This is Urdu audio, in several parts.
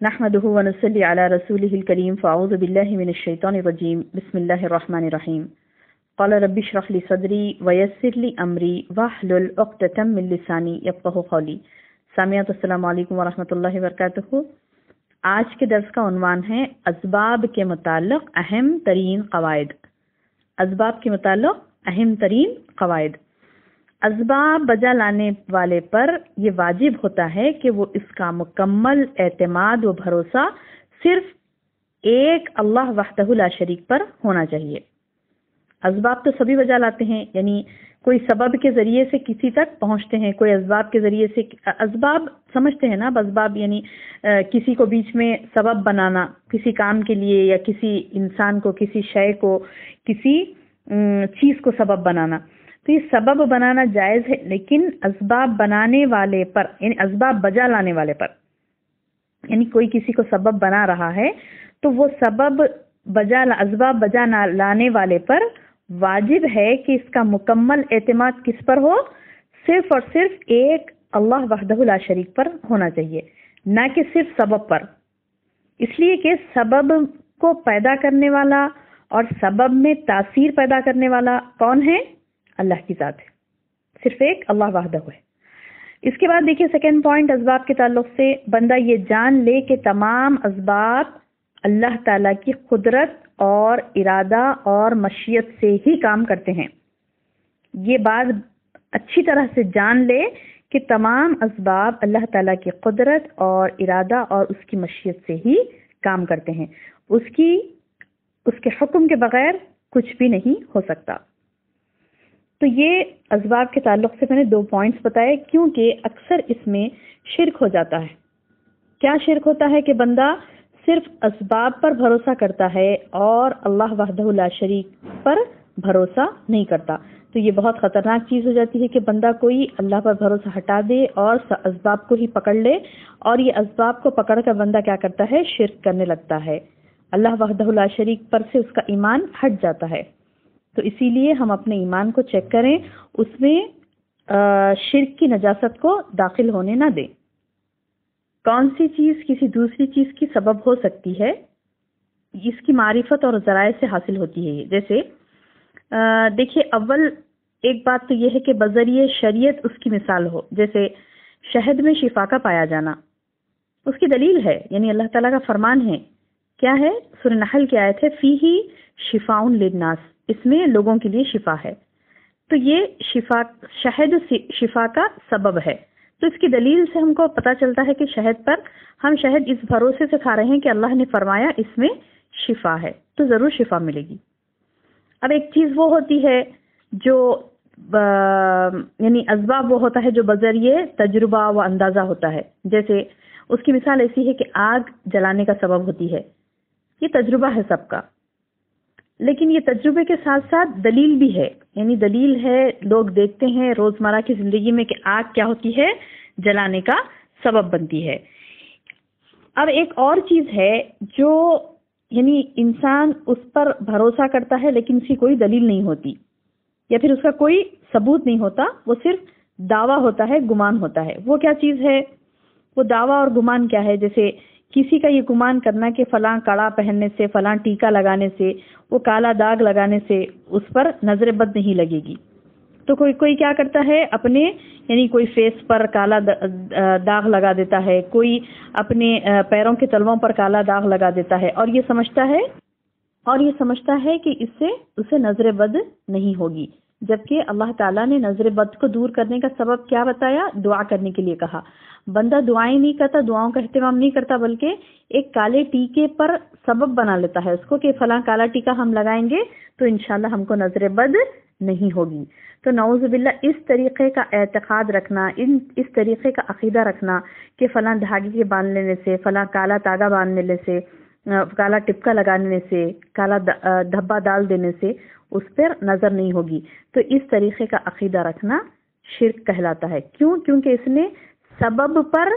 نحمده ونصلي على رسوله الكريم فأعوذ بالله من الشيطان الرجيم بسم الله الرحمن الرحيم قال رب اشرح لي صدري ويسر لي أمري واحلل عقدة من لساني يفقهوا قولي. سامعات السلام علیکم ورحمۃ اللہ وبرکاتہ. آج کے درس کا عنوان ہے اسباب کے متعلق اہم ترین قواعد. اسباب کے متعلق اہم ترین قواعد. اسباب بجا لانے والے پر یہ واجب ہوتا ہے کہ وہ اس کا مکمل اعتماد و بھروسہ صرف ایک اللہ وحدہ لا شریک پر ہونا چاہیے. اسباب تو سبھی بجا لاتے ہیں، یعنی کوئی سبب کے ذریعے سے کسی تک پہنچتے ہیں، کوئی اسباب کے ذریعے سے. اسباب سمجھتے ہیں نا، اسباب یعنی کسی کو بیچ میں سبب بنانا کسی کام کے لیے، یا کسی انسان کو، کسی شے کو، کسی چیز کو سبب بنانا. تو یہ سبب بنانا جائز ہے، لیکن اسباب بنانے والے پر، یعنی اسباب بجا لانے والے پر، یعنی کوئی کسی کو سبب بنا رہا ہے تو وہ اسباب بجا لانے والے پر واجب ہے کہ اس کا مکمل اعتماد کس پر ہو؟ صرف اور صرف ایک اللہ وحدہ لا شریک پر ہونا چاہیے، نہ کہ صرف سبب پر. اس لیے کہ سبب کو پیدا کرنے والا اور سبب میں تاثیر پیدا کرنے والا کون ہے؟ اللہ کی ذات ہے، صرف ایک اللہ وحدہ ہے. اس کے بعد دیکھیے سیکنڈ پوائنٹ اسباب کے تعلق سے، بندہ یہ جان لے کہ تمام اسباب اللہ تعالیٰ کی قدرت اور ارادہ اور مشیت سے ہی کام کرتے ہیں. یہ بات اچھی طرح سے جان لے کہ تمام اسباب اللہ تعالیٰ کی قدرت اور ارادہ اور اس کی مشیت سے ہی کام کرتے ہیں. اس کے حکم کے بغیر کچھ بھی نہیں ہو سکتا. تو یہ اسباب کے تعلق سے میں نے 2 پوائنٹس بتائے، کیونکہ اکثر اس میں شرک ہو جاتا ہے. کیا شرک ہوتا ہے کہ بندہ صرف اسباب پر بھروسہ کرتا ہے اور اللہ وحدہ لا شریک پر بھروسہ نہیں کرتا. تو یہ بہت خطرناک چیز ہو جاتی ہے کہ بندہ کوئی اللہ پر بھروسہ ہٹا دے اور اسباب کو ہی پکڑ لے، اور یہ اسباب کو پکڑ کر بندہ کیا کرتا ہے؟ شرک کرنے لگتا ہے. اللہ وحدہ لا شریک پر سے اس کا ایمان ہٹ جاتا ہے. تو اسی لیے ہم اپنے ایمان کو چیک کریں، اس میں شرک کی نجاست کو داخل ہونے نہ دیں. کون سی چیز کسی دوسری چیز کی سبب ہو سکتی ہے، اس کی معرفت اور ذرائع سے حاصل ہوتی ہے. جیسے دیکھیے، اول ایک بات تو یہ ہے کہ بذریعہ شریعت اس کی مثال ہو. جیسے شہد میں شفا کا پایا جانا، اس کی دلیل ہے، یعنی اللہ تعالیٰ کا فرمان ہے. کیا ہے؟ سورہ نحل کی آیت ہے، فیہ شفاء للناس، اس میں لوگوں کے لیے شفا ہے. تو یہ شہد شفا کا سبب ہے. تو اس کی دلیل سے ہم کو پتہ چلتا ہے کہ شہد پر ہم شہد اس بھروسے سے کھا رہے ہیں کہ اللہ نے فرمایا اس میں شفا ہے، تو ضرور شفا ملے گی. اب ایک چیز وہ ہوتی ہے جو یعنی اسباب وہ ہوتا ہے جو بذریعہ تجربہ و اندازہ ہوتا ہے. جیسے اس کی مثال ایسی ہے کہ آگ جلانے کا سبب ہوتی ہے. یہ تجربہ ہے سب کا، لیکن یہ تجربے کے ساتھ ساتھ دلیل بھی ہے. یعنی دلیل ہے، لوگ دیکھتے ہیں روزمرہ کی زندگی میں کہ آگ کیا ہوتی ہے؟ جلانے کا سبب بنتی ہے. اب ایک اور چیز ہے جو یعنی انسان اس پر بھروسہ کرتا ہے لیکن اس کی کوئی دلیل نہیں ہوتی، یا پھر اس کا کوئی ثبوت نہیں ہوتا، وہ صرف دعویٰ ہوتا ہے، گمان ہوتا ہے. وہ کیا چیز ہے؟ وہ دعویٰ اور گمان کیا ہے؟ جیسے کسی کا یہ گمان کرنا کہ فلاں کڑا پہننے سے، فلاں ٹیکا لگانے سے، وہ کالا داغ لگانے سے اس پر نظر بد نہیں لگے گی. تو کوئی کیا کرتا ہے؟ اپنے یعنی کوئی فیس پر کالا داغ لگا دیتا ہے، کوئی اپنے پیروں کے تلووں پر کالا داغ لگا دیتا ہے، اور یہ سمجھتا ہے کہ اس سے اسے نظر بد نہیں ہوگی. جبکہ اللہ تعالیٰ نے نظر بد کو دور کرنے کا سبب کیا بتایا؟ دعا کرنے کے لیے کہا. بندہ دعائیں نہیں کرتا، دعاؤں کا اہتمام نہیں کرتا، بلکہ ایک کالے ٹیکے پر سبب بنا لیتا ہے اس کو کہ فلاں کالا ٹیکا ہم لگائیں گے تو انشاءاللہ ہم کو نظر بد نہیں ہوگی. تو نعوذ باللہ اس طریقے کا اعتقاد رکھنا، اس طریقے کا عقیدہ رکھنا کہ فلاں دھاگے کے باندھ لینے سے، فلاں کالا تاگا باندھ لینے سے، کالا ٹپکا لگانے سے، کالا دھبا ڈال دینے سے اس پر نظر نہیں ہوگی، تو اس طریقے کا عقیدہ رکھنا شرک کہلاتا ہے. کیونکہ اس نے سبب پر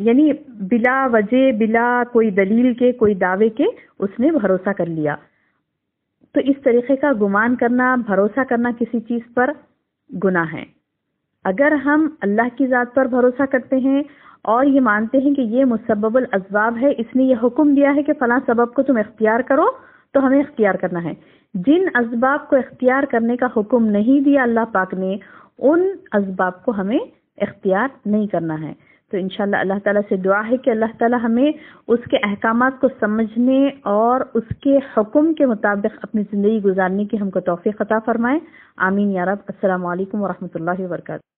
یعنی بلا وجہ، بلا کوئی دلیل کے، کوئی دعوے کے اس نے بھروسہ کر لیا. تو اس طریقے کا گمان کرنا، بھروسہ کرنا کسی چیز پر گناہ ہے. اگر ہم اللہ کی ذات پر بھروسہ کرتے ہیں اور یہ مانتے ہیں کہ یہ مسبب الاسباب ہے، اس نے یہ حکم دیا ہے کہ فلاں سبب کو تم اختیار کرو تو ہمیں اختیار کرنا ہے۔ جن اسباب کو اختیار کرنے کا حکم نہیں دیا اللہ پاک نے، ان اسباب کو ہمیں اختیار نہیں کرنا ہے۔ تو انشاءاللہ اللہ تعالیٰ سے دعا ہے کہ اللہ تعالیٰ ہمیں اس کے احکامات کو سمجھنے اور اس کے حکم کے مطابق اپنی زندگی گزارنے کی ہم کو توفیق عطا فرمائے۔ آمین یا رب۔ السلام علیکم ورحمۃ اللہ وبرکاتہ۔